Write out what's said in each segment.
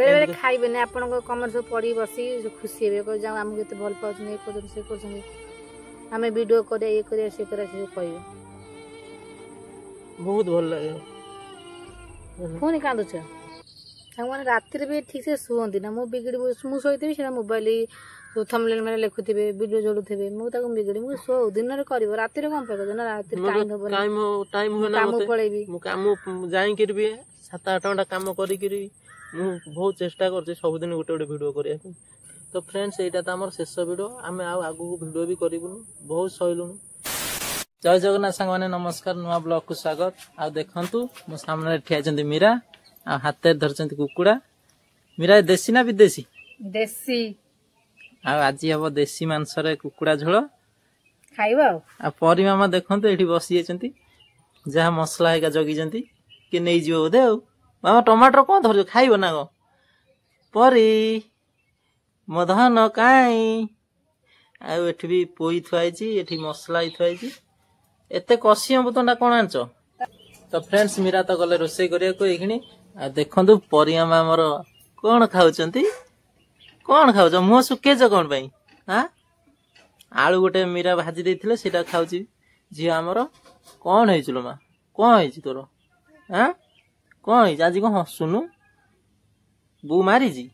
बेले बेले खाइबेनी आपन कमेंट सब पढ़ी बसी खुशी हेबे जाऊ हमके केते भल पाउछ नै को से करछन हमें वीडियो करे ये करे से करे से कहबे बहुत भल लागे फोन कांदो छ हम रात रे भी ठीक से सुहंती ना मु बिगड़ी मु सोइते से मोबाइल तो थंबनेल में लिखुथिबे वीडियो जोडुथिबे मु ताको बिगड़ी मु सो दिन रे करबो रात रे कोन पे ना रात टाइम हो टाइम हो ना काम पळेबी मु काम जाई करबी 7-8 घंटा काम करी करी मु बहुत चेष्टा करछे सब दिन गोटे गोटे वीडियो करिया तो फ्रेंड्स एटा त हमर शेष वीडियो आमे आ आगु वीडियो भी करिबुनु बहुत सहिलुनु जय जगन्नाथ संग माने नमस्कार नुआ ब्लॉग को स्वागत आ देखंतु मो सामने ठिया जंती मीरा आ हाथे धरचंती कुकुड़ा मीरा देसी ना विदेशी देसी आ आज हबो देसी मांस रे कुकुड़ा झोल खाइबा आ परी मामा देखंतु एठी बसी जेचंती जहा मसला हेगा जगी जंती के नै जियो ओदे आ मामा टमाटर कोन धरजो खाइबो ना गो परी मधन काई आ एठी भी पोई थुआइची एठी मसला थुआइची एते कसी अमृतंडा कोन आनचो तो फ्रेंड्स मीरा तो गले रोसई करिया को एखनी आ देखंतु परिया मा हमर कोन खाउचंती कोन खाउछ मुह सुकेज कोन पई हां आलू गोटे मीरा भाजी देथिले सेटा खाउची जी हमर कोन हेइचलो मा कोन हेइची तोर हां कोन हेइची आज को हसुनु बू मारी जी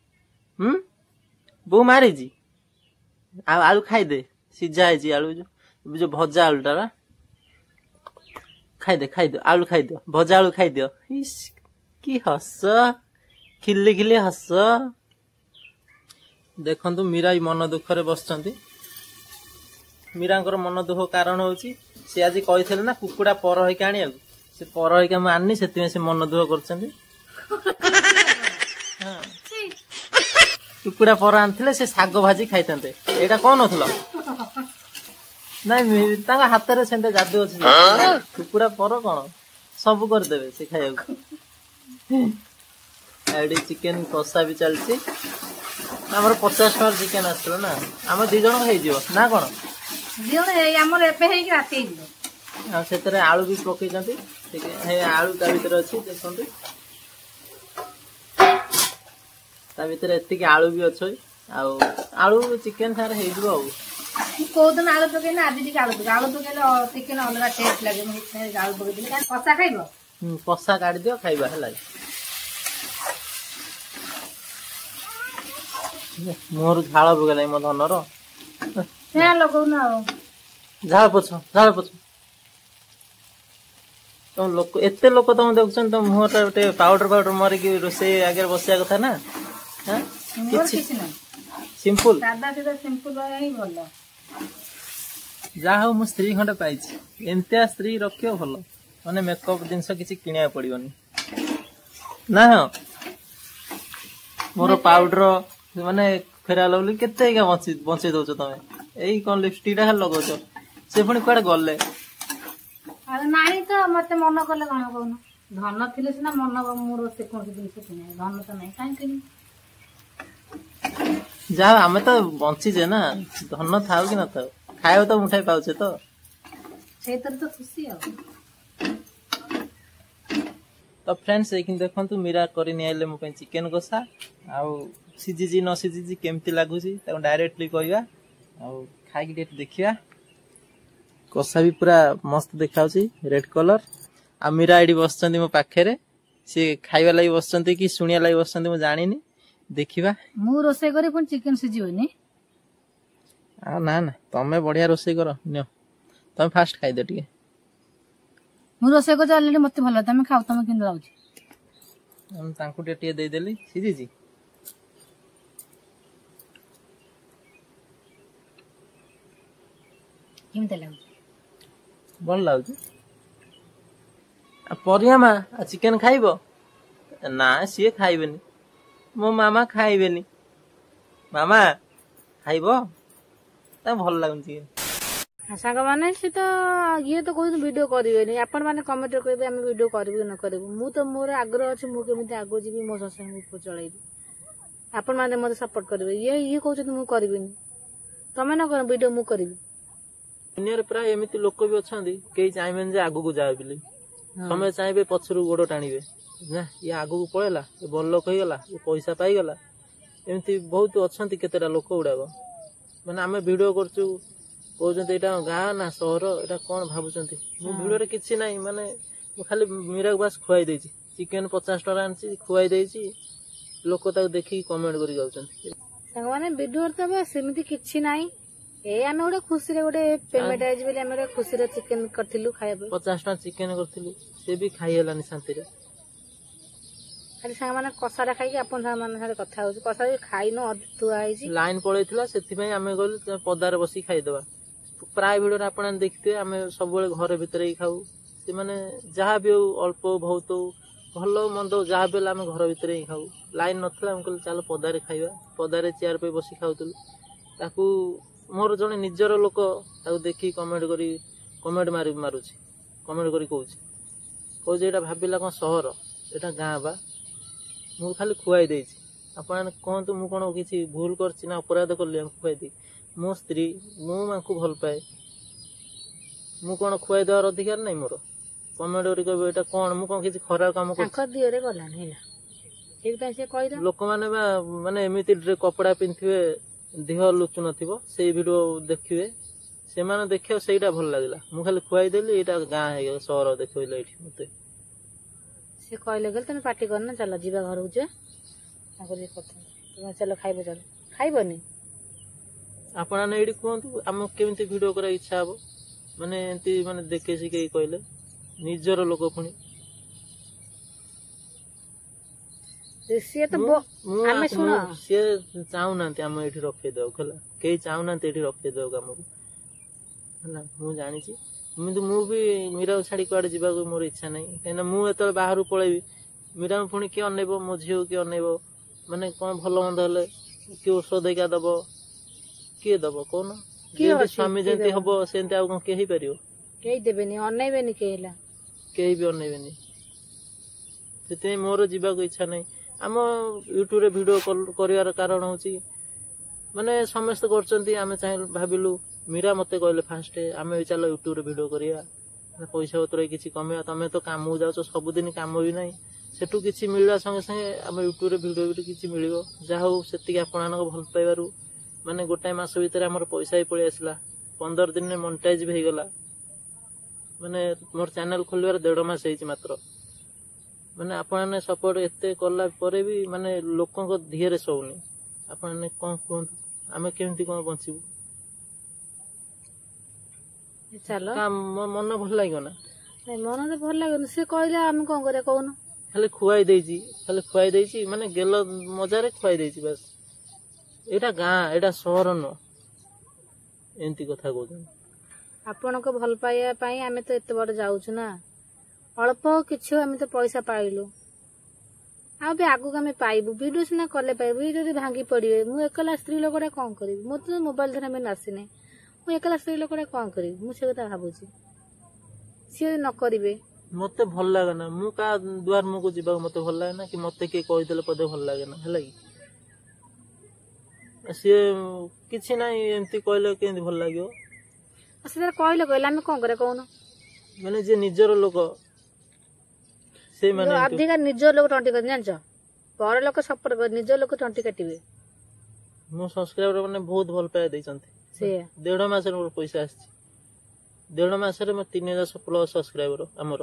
बू मारी जी आ आलू खाइ दे सिजा हेइची आलू जो भजा आलूटा बा खाइ दे आलू खाइ दे भजा आलू खाइ दियो इस की हस खिल्ली खिल्ली हस देखंतु मीरा मन दुख रे बसचंती मीरांकर मन दुख कारण होची से आज कहिथले ना कुकुडा पर होई काणी से पर होई का माननी सेति से मन दुख करचंती हां कुकुडा पर आनथिले से साग भाजी खाइतंते एटा कोन होथलो नहीं तांगा हाथ रे सेंते जादू अछि कुकुडा पर कोन सब कर देबे से खाइयो एडी चिकन कसा भी चलची हमर 50 टका चिकन आछलो ना हम दि जण खाइ दियो ना कोन दियो हे हमर एपे हे कि राती दियो आ सेतरे आलू भी पकई जंती ठीक है हे आलू ता भीतर अछि देखंतु ता भीतर एति के आलू भी अछि आ आलू चिकन सारे हे दिबो को दिन आलू पके ना आदि के आलू पके चिकन अलग टेस्ट लागे मैं आलू पके दिन कसा खाइबो कसा काढ दियो खाइबा हला मोर झाळ बगले म धनर हे लगौ ना झाळ पोछ तो लोक एते लोक तुम देखछन तो मोहटा गोटे पाउडर मारी कि रोसे आगे बसिया कथा ना हां किछ ना सिंपल सादा सीधा सिंपल ही भलो जा हो मो स्त्री खंडे पाइछि एंतिया स्त्री रखियो भलो माने मेकअप जिंस किछि किनिया पड़ियोनी ना हो मोर पाउडर माने फेरा लवली केते का बंचे दोछ तमे एई कोन लिपस्टिक टा लगोछ से पुनी कोड गले अरे नाही तो मते मन करले कोन कोन धन थिले सिना मन मोर से कोन दिन से किने धन तो नाही काई किनी जा हमें तो बंची जे ना धन थाउ कि न थाउ खायो तो मुठाई पाउछे तो सेतर तो खुशी हो तो फ्रेंड्स एकिन देखंतु मीरा करि निआले मो पे चिकन कसा आ सीजी जी न सीजी जी केमती लागुची त डायरेक्टली कहया आ खाइ के देखिया कसा भी पूरा मस्त देखाउची रेड कलर आ मीरा आइडी बसचंदी मो पाखरे से खाइबा लागि बसचंती कि सुनिया लागि बसचंदी मो जानिनी देखिबा मु रोसे करी पण चिकन सिजी होनी आ ना ना तमे बढ़िया रोसे करो न तमे फास्ट खाइ दे टिके मु रोसे को ऑलरेडी मते भलो तमे खाउ तमे किन लाउची हम तांकु टेटिए दे देली सीजी जी किमते लागु भल लागु आ परिया मा चिकन खाइबो ना सिए खाइबेनी मो मामा खाइबेनी मामा खाइबो ता भल लागु चिकन साग माने से तो ये तो कोई वीडियो करिवेनी आपण माने कमेंट करबे हम वीडियो करबे न करबे मु तो मोर आग्रह अछि मु केमिति आगो जीबी मो ससुर को चलाइबी आपण माने मते सपोर्ट करबे ये कहउछ मु करबेनी तमे न कर वीडियो मु करबी दुनिया रे प्राय एमिति लोक भी अछंदी केई चाहबेन जे आगु को जाय बिली समय चाहबे पछरु गोडो टाणीबे ନା ଇଏ ଆଗକୁ ପଳେଇଲା, ଇଏ ବଡ଼ ଲୋକ ହେଇଗଲା, ଇଏ ପଇସା ପାଇଗଲା, ଏମିତି ବହୁତ ଅଛନ୍ତି କେତେଟା ଲୋକ ଗୁଡ଼ାକ। ମାନେ ଆମେ ଭିଡ଼ିଓ କରୁଛୁ, କହୁଛନ୍ତି ଏଇଟା ଗାଁ ନା ସହର, ଏଇଟା କ'ଣ ଭାବୁଛନ୍ତି। ମୁଁ ଭିଡ଼ିଓରେ କିଛି ନାହିଁ, ମାନେ ମୁଁ ଖାଲି ମୀରାକୁ ବାସ୍ ଖୁଆଇ ଦେଇଛି। ଚିକେନ 50 ଟଙ୍କା ଆଣିଛି, ଖୁଆଇ ଦେଇଛି, ଲୋକ ତାକୁ ଦେଖିକି କମେଣ୍ଟ କରି ଯାଉଛନ୍ତି। ସାଙ୍ଗମାନେ ଭିଡ଼ିଓରେ ତ ସେମିତି କିଛି ନାହିଁ, ଏ ଆମେ ଗୋଟେ ଖୁସିରେ ଗୋଟେ ପେମେଣ୍ଟ ଆଇଛି ବୋଲି ଆମେ ଗୋଟେ ଖୁସିରେ ଚିକେନ କରିଥିଲୁ ଖାଇବା ପାଇଁ। 50 ଟଙ୍କା ଚିକେନ କରିଥିଲୁ, ସେ ବି ଖାଇ ହେଲାନି ଶାନ୍ତିରେ। ଖାଲି ସାଙ୍ଗମାନେ କଷାଟା ଖାଇକି ଆପଣ ସାଙ୍ଗମାନଙ୍କ ସାଙ୍ଗରେ କଥା ହଉଛି, କଷା ବି ଖାଇନୁ, ଥୁଆ ହେଇଛି। ଲାଇନ ପଳେଇଥିଲା, ସେଥିପାଇଁ ଆମେ ଗଲୁ ପଦାରେ ବସିକି ଖାଇଦବା। ପ୍ରାୟ ଭିଡ଼ିଓରେ ଆପଣ ଦେଖିଥିବେ ଆମେ ସବୁବେଳେ ଘର ଭିତରେ ହିଁ ଖାଉ। ସେମାନେ ଯାହା ବି ହଉ, ଅଳ୍ପ ବହୁତ ହଉ, ଭଲ ମନ୍ଦ ଯାହା ବି ହେଲେ ଆମେ ଘର ଭିତରେ ହିଁ ଖାଉ। ଲାଇନ ନଥିଲା, ଆମେ କହିଲୁ ଚାଲ ପଦାରେ ଖାଇବା। ପଦାରେ ଚେୟାର ପାଇଁ ବସି ଖାଉଥିଲୁ। ତାକୁ ମୋର ଜଣେ ନିଜର ଲୋକ ତାକୁ ଦେଖିକି କମେଣ୍ଟ ମାରୁଛି, କମେଣ୍ଟ କରି କହୁଛି ଏଇଟା ଭାବିଲା କ'ଣ ସହର, ଏଇଟା ଗାଁ ବା, ମୁଁ ଖାଲି ଖୁଆଇ ଦେଇଛି। ଆପଣ କୁହନ୍ତୁ ମୁଁ କ'ଣ କିଛି ଭୁଲ କରିଛି ନା ଅପରାଧ କଲି ଆମେ ଖୁଆଇ ଦେଇ। ମୋ ସ୍ତ୍ରୀ, ମୁଁ ଆଙ୍କୁ ଭଲ ପାଏ, ମୁଁ କ'ଣ ଖୁଆଇ ଦେବାର ଅଧିକାର ନାହିଁ ମୋର? କମେଣ୍ଟ କରି କହିବ ଏଇଟା କ'ଣ, ମୁଁ କ'ଣ କିଛି ଖରାପ କାମ କରୁଛି? ଲୋକମାନେ ବା ମାନେ ଏମିତି କପଡ଼ା ପିନ୍ଧିଥିବେ, ଦେହ ଲୁଚୁ ନଥିବ, ସେଇ ଭିଡ଼ିଓ ଦେଖିବେ, ସେମାନେ ଦେଖିବ, ସେଇଟା ଭଲ ଲାଗିଲା। ମୁଁ ଖାଲି ଖୁଆଇ ଦେଲି, ଏଇଟା ଗାଁ ହେଇଗଲା, ସହର ଦେଖେଇଲା ଏଇଠି ମତେ। ସେ କହିଲେ ତମେ ପାର୍ଟି କରନା, ଚାଲ ଯିବା ଘରକୁ ଯିବା, ତାଙ୍କର ତମେ ଚାଲ ଖାଇବ, ଚାଲ ଖାଇବନି। ଆପଣ ଏଇଠି କୁହନ୍ତୁ ଆମକୁ କେମିତି ଭିଡ଼ିଓ କରିବାକୁ ଇଚ୍ଛା ହବ? ମାନେ ଏମିତି ମାନେ ଦେଖେ ଶିଖେଇ କହିଲେ, ନିଜର ଲୋକ ପୁଣି। ସିଏ ଚାହୁଁନାହାନ୍ତି ଆମେ ଏଇଠି ରଖେଇଦବାକୁ, ହେଲା, କେହି ଚାହୁଁନାହାନ୍ତି ଏଇଠି ରଖେଇଦବାକୁ ଆମକୁ, ହେଲା, ମୁଁ ଜାଣିଛି। କିନ୍ତୁ ମୁଁ ବି ମୀରାକୁ ଛାଡି କୁଆଡେ ଯିବାକୁ ମୋର ଇଚ୍ଛା ନାହିଁ। କାହିଁକିନା ମୁଁ ଯେତେବେଳେ ବାହାରକୁ ପଳେଇବି, ମୀରାକୁ ପୁଣି କିଏ ଅନେଇବ, ମୋ ଝିଅକୁ କିଏ ଅନେଇବ? ମାନେ କ'ଣ ଭଲ ମନ୍ଦ ହେଲେ କିଏ ଔଷଧ ହେଇକା ଦବ, କିଏ ଦବ କହୁନ? ଯେମିତି ସ୍ୱାମୀ ଯେମିତି ହବ ସେମିତି ଆଉ କ'ଣ କିଏ ହେଇପାରିବ? କେହି ଦେବେନି, ଅନେଇବେନି, କେହି ବି ଅନେଇବେନି। ସେଥିପାଇଁ ମୋର ଯିବାକୁ ଇଚ୍ଛା ନାହିଁ। ଆମ ୟୁଟ୍ୟୁବରେ ଭିଡ଼ିଓ କରିବାର କାରଣ ହଉଛି, ମାନେ ସମସ୍ତେ କରୁଛନ୍ତି, ଆମେ ଭାବିଲୁ, ମୀରା ମତେ କହିଲେ ଫାଷ୍ଟ ଆମେ ଚାଲ ୟୁଟ୍ୟୁବରେ ଭିଡ଼ିଓ କରିବା, ପଇସା ପତ୍ର କିଛି କମେଇବା। ତମେ ତ କାମକୁ ଯାଉଛ, ସବୁଦିନ କାମ ବି ନାହିଁ, ସେଠୁ କିଛି ମିଳିବା ସଙ୍ଗେ ସଙ୍ଗେ ଆମ ୟୁଟ୍ୟୁବରେ ଭିଡ଼ିଓ ବି କିଛି ମିଳିବ। ଯାହା ହଉ ସେତିକି ଆପଣମାନଙ୍କ ଭଲ ପାଇବାରୁ ମାନେ ଗୋଟାଏ ମାସ ଭିତରେ ଆମର ପଇସା ବି ପଳେଇ ଆସିଲା। 15 ଦିନରେ ମନିଟାଇଜ ବି ହେଇଗଲା। ମାନେ ମୋର ଚ୍ୟାନେଲ ଖୋଲିବାର 1.5 ମାସ ହେଇଛି ମାତ୍ର। ମାନେ ଆପଣମାନେ ସପୋର୍ଟ ଏତେ କଲା ପରେ ବି ମାନେ ଲୋକଙ୍କ ଧିଏରେ ଶୋଉନି। ଆପଣମାନେ କ'ଣ କୁହନ୍ତୁ, ଆମେ କେମିତି କ'ଣ ବଞ୍ଚିବୁ? ମନ ଭଲ ଲାଗିବ ନା? ମନ ତ ଭଲ ଲାଗିବନି। ସେ କହିଲେ ଆମେ କ'ଣ କରିବା କହୁନ? ଖାଲି ଖୁଆଇ ଦେଇଛି, ମାନେ ଗେଲ ମଜାରେ ଖୁଆଇ ଦେଇଛି ବାସ୍। ଏଇଟା ଗାଁ, ଏଇଟା ସହର ନୁହଁ, ଏମିତି କଥା କହୁଛନ୍ତି। ଆପଣଙ୍କ ଭଲ ପାଇବା ପାଇଁ ଆମେ ତ ଏତେ ବାଟ ଯାଉଛୁ ନା, ଅଳ୍ପ କିଛି ଆମେ ତ ପଇସା ପାଇଲୁ, ଆଉ ବି ଆଗକୁ ଆମେ ପାଇବୁ। ଭିଡ଼ିଓ ସିନା କଲେ ପାଇବୁ, ଯଦି ଭାଙ୍ଗି ପଡିବେ, ମୁଁ ଏକଲା ସ୍ତ୍ରୀ ଲୋକଟା କ'ଣ କରିବି? ମୋର ତ ମୋବାଇଲ ଧରି ଆମେ ଆସିନାହିଁ, ମୁଁ ଏକଲା ସ୍ତ୍ରୀ ଲୋକଟା କ'ଣ କରିବି? ମୁଁ ସେ କଥା ଭାବୁଛି। ସିଏ ନ କରିବେ, ମତେ ଭଲ ଲାଗେ ନା। ମୁଁ କାହା ଦୁଆର ମୁହଁକୁ ଯିବାକୁ ମତେ ଭଲ ଲାଗେ ନା, କି ମତେ କିଏ କହିଦେଲେ ପଦେ ଭଲ ଲାଗେ ନା, ହେଲା କି? ସିଏ କିଛି ନାହିଁ, ଏମିତି କହିଲେ କେମିତି ଭଲ ଲାଗିବ? ସେ କହିଲେ ଆମେ କ'ଣ କରିବା କହୁନ? ମାନେ ଯିଏ ନିଜର ଲୋକ, ସେଇମାନେ ଅଧିକା ନିଜର ଲୋକ ଟଣ୍ଟି କରି, ଜାଣିଛ, ପର ଲୋକ ସପୋର୍ଟ କରି, ନିଜ ଲୋକ ଟଣ୍ଟି କାଟିବେ। ମୋ ସବସ୍କ୍ରାଇବର ମାନେ ବହୁତ ଭଲ ପାଇବା ଦେଇଛନ୍ତି। 1.5 ମାସରେ ମୋର ପଇସା ଆସିଛି। 1.5 ମାସରେ 3000 ପ୍ଲସ୍ ସବସ୍କ୍ରାଇବର ଆମର।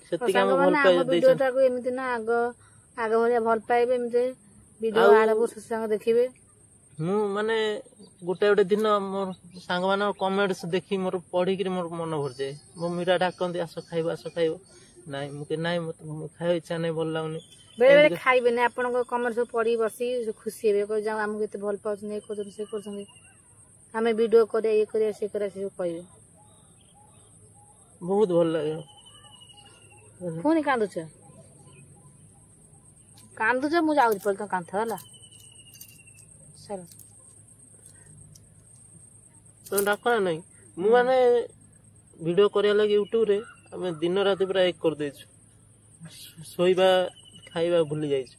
ସେତିକି ଆମେ ଭଲ ପାଇବା ଦେଇଛନ୍ତି। ଏମିତି ନା ଆଗ ଭଳିଆ ଭଲ ପାଇବେ, ଏମିତି ଭିଡ଼ିଓ ଆଡ଼କୁ ସାଙ୍ଗ ଦେଖିବେ। ମୁଁ ମାନେ ଗୋଟେ ଦିନ ମୋର ସାଙ୍ଗମାନଙ୍କ କମେଣ୍ଟସ ଦେଖି ମୋର ପଢିକିରି ମୋର ମନ ଭରିଯାଏ। ମୋ ମୀରା ଡାକନ୍ତି ଆସ ଖାଇବ, ଆସ ଖାଇବ। ନାଇଁ ମୁଁ ନାଇଁ, ମତେ ଖାଇବା ଇଚ୍ଛା ନାହିଁ, ଭଲ ଲାଗୁନି। ବେଳେ ବେଳେ ଖାଇବେନି, ଆପଣଙ୍କ କମେଣ୍ଟ ସବୁ ପଢି ବସି ଖୁସି ହେବେ, ଯାଉ ଆମକୁ ଏତେ ଭଲ ପାଉଛନ୍ତି, ଏ କରୁଛନ୍ତି, ସେ କରୁଛନ୍ତି, ଆମେ ଭିଡ଼ିଓ କରିବା, ଇଏ କରିବା, ସେ କରିବା, ସେ ସବୁ କହିବେ। ବହୁତ ଭଲ ଲାଗେ। ପୁଣି କାନ୍ଦୁଛ, ମୁଁ ଯାଉଛି ପଳେଇ, ତମ କାନ୍ଥ ହେଲା। ତମେ ଡାକ ନା ନାଇଁ? ମୁଁ ମାନେ ଭିଡ଼ିଓ କରିବା ଲାଗି ୟୁଟ୍ୟୁବରେ ଆମେ ଦିନ ରାତି ପୁରା ଏକ କରିଦେଇଛୁ। ଶୋଇବା ଖାଇବା ଭୁଲି ଯାଇଛୁ।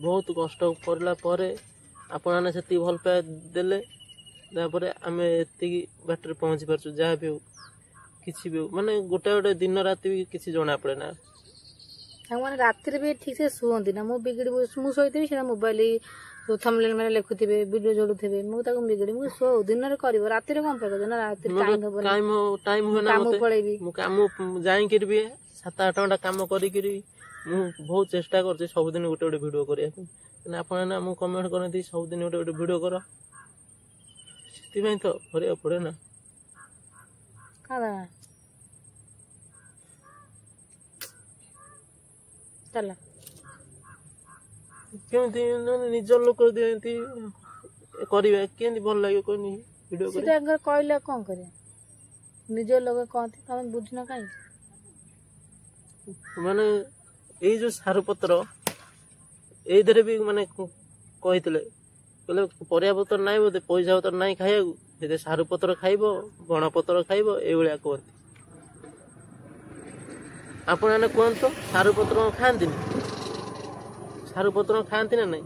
ବହୁତ କଷ୍ଟ କରିଲା ପରେ ଆପଣମାନେ ସେତିକି ଭଲ ପାଇବା ଦେଲେ, ତାପରେ ଆମେ ଏତିକି ବାଟରେ ପହଞ୍ଚି ପାରୁଛୁ। ଯାହା ବି ହଉ କିଛି ବି ମାନେ ଗୋଟେ ଗୋଟେ ଦିନ ରାତି ବି କିଛି ଜଣା ପଡେ ନା। ତାଙ୍କମାନେ ରାତିରେ ବି ଠିକ ସେ ଶୁଅନ୍ତି ନା। ମୁଁ ବିଗିଡି ମୁଁ ଶୋଇଥିବି ସେଟା ମୋବାଇଲ ଥମ୍ବନେଲ ମାନେ ଲେଖୁଥିବେ ଭିଡିଓ ଯୋଡୁଥିବେ। ମୁଁ ତାକୁ ବିଗିଡି ମୁଁ ଶୋଉ ଦିନରେ କରିବ ରାତିରେ କଣ ପାଇଁ କରିବ ନା ରାତିରେ ଟାଇମ ହୁଏ ନା କାମ ମତେ। ପଳେଇବି। ମୁଁ କାମ ଯାଇକିରି ବି 7-8 ଘଣ୍ଟା କାମ କରିକିରି ମୁଁ ବହୁତ ଚେଷ୍ଟା କରୁଛି ସବୁଦିନ ଗୋଟେ ଗୋଟେ ଭିଡିଓ କରିବା ପାଇଁ। ଆପଣ ନା ମୁଁ କମେଣ୍ଟ କରନ୍ତି ସବୁଦିନ ଗୋଟେ ଗୋଟେ ଭିଡିଓ କର, ସେଥିପାଇଁ ତ କରିବାକୁ ପଡେ ନା। ଚାଲ କେମିତି ନିଜ ଲୋକ ଯେମିତି କରିବା କେମିତି ଭଲ ଲାଗିବ କହିନି ଭିଡିଓ ସେଟା କହିଲେ କଣ କରିବା। ନିଜ ଲୋକ କହନ୍ତି ତମେ ବୁଝୁନ କାହିଁକି। ମାନେ ଏଇ ଯୋଉ ସାରୁପତ୍ର ଏଇଥିରେ ବି ମାନେ କହିଥିଲେ କହିଲେ ପରିବା ପତ୍ର ନାହିଁ ବୋଧେ ପଇସା ପତ୍ର ନାହିଁ ଖାଇବାକୁ, ସେଥିରେ ସାରୁପତ୍ର ଖାଇବ ବଣ ପତ୍ର ଖାଇବ ଏଇଭଳିଆ କୁହନ୍ତି। ଆପଣ ମାନେ କୁହନ୍ତୁ ସାରୁପତ୍ର ଖାଆନ୍ତିନି? ସାରୁପତ୍ର ଖାଆନ୍ତି ନା ନାଇଁ?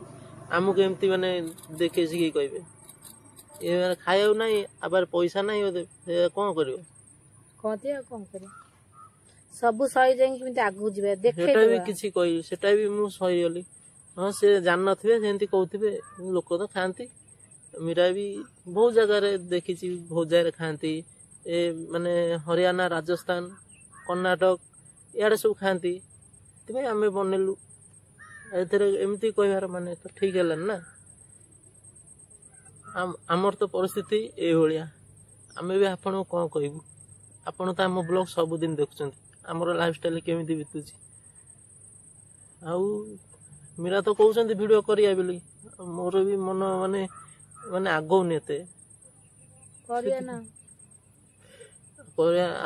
ଆମକୁ ଏମିତି ମାନେ ଦେଖେଇ ଶିଖେଇ କହିବେ ଏ ଖାଇବାକୁ ନାହିଁ ଆবার ପଇସା ନାହିଁ ବୋଧେ କଣ କରିବ କହନ୍ତି ଆଉ କଣ କରିବ। ସବୁ ସହି ଯାଇକି କେମିତି ଆଗକୁ ଯିବା ସେଟା ବି କିଛି କହିବି, ସେଟା ବି ମୁଁ ସହିଗଲି। ହଁ ସେ ଜାଣିନଥିବେ ସେମିତି କହୁଥିବେ, ଲୋକ ତ ଖାଆନ୍ତି। ମୀରା ବି ବହୁତ ଜାଗାରେ ଦେଖିଛି, ବହୁତ ଜାଗାରେ ଖାଆନ୍ତି। ଏ ମାନେ ହରିୟାଣା, ରାଜସ୍ଥାନ, କର୍ଣ୍ଣାଟକ ଇଆଡେ ସବୁ ଖାଆନ୍ତି। ସେଥିପାଇଁ ଆମେ ବନେଇଲୁ। ଏଥିରେ ଏମିତି କହିବାର ମାନେ ତ ଠିକ ହେଲାନି ନା। ଆମର ତ ପରିସ୍ଥିତି ଏଇଭଳିଆ, ଆମେ ବି ଆପଣଙ୍କୁ କଣ କହିବୁ। ଆପଣ ତ ଆମ ବ୍ଲଗ ସବୁଦିନ ଦେଖୁଛନ୍ତି, ଆମର ଲାଇଫଷ୍ଟାଇଲ କେମିତି ବିତୁଛି। ଆଉ ମୀରା ତ କହୁଛନ୍ତି ଭିଡିଓ କରିବା ବୋଲି, ମୋର ବି ମନ ମାନେ ମାନେ ଆଗଉନି ଏତେ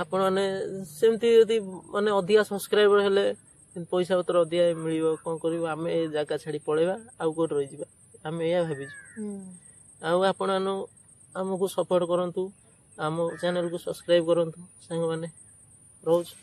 ଆପଣ ମାନେ ସେମିତି ଯଦି ମାନେ ଅଧିକା ସବସ୍କ୍ରାଇବର ହେଲେ ପଇସା ପତ୍ର ଅଧିକା ମିଳିବ, କଣ କରିବ ଆମେ ଏ ଜାଗା ଛାଡି ପଳେଇବା ଆଉ କୋଉଠି ରହିଯିବା, ଆମେ ଏଇଆ ଭାବିଛୁ। ଆଉ ଆପଣ ଆମକୁ ସପୋର୍ଟ କରନ୍ତୁ, ଆମ ଚ୍ୟାନେଲକୁ ସବସ୍କ୍ରାଇବ କରନ୍ତୁ ସାଙ୍ଗମାନେ, ରହୁଛୁ।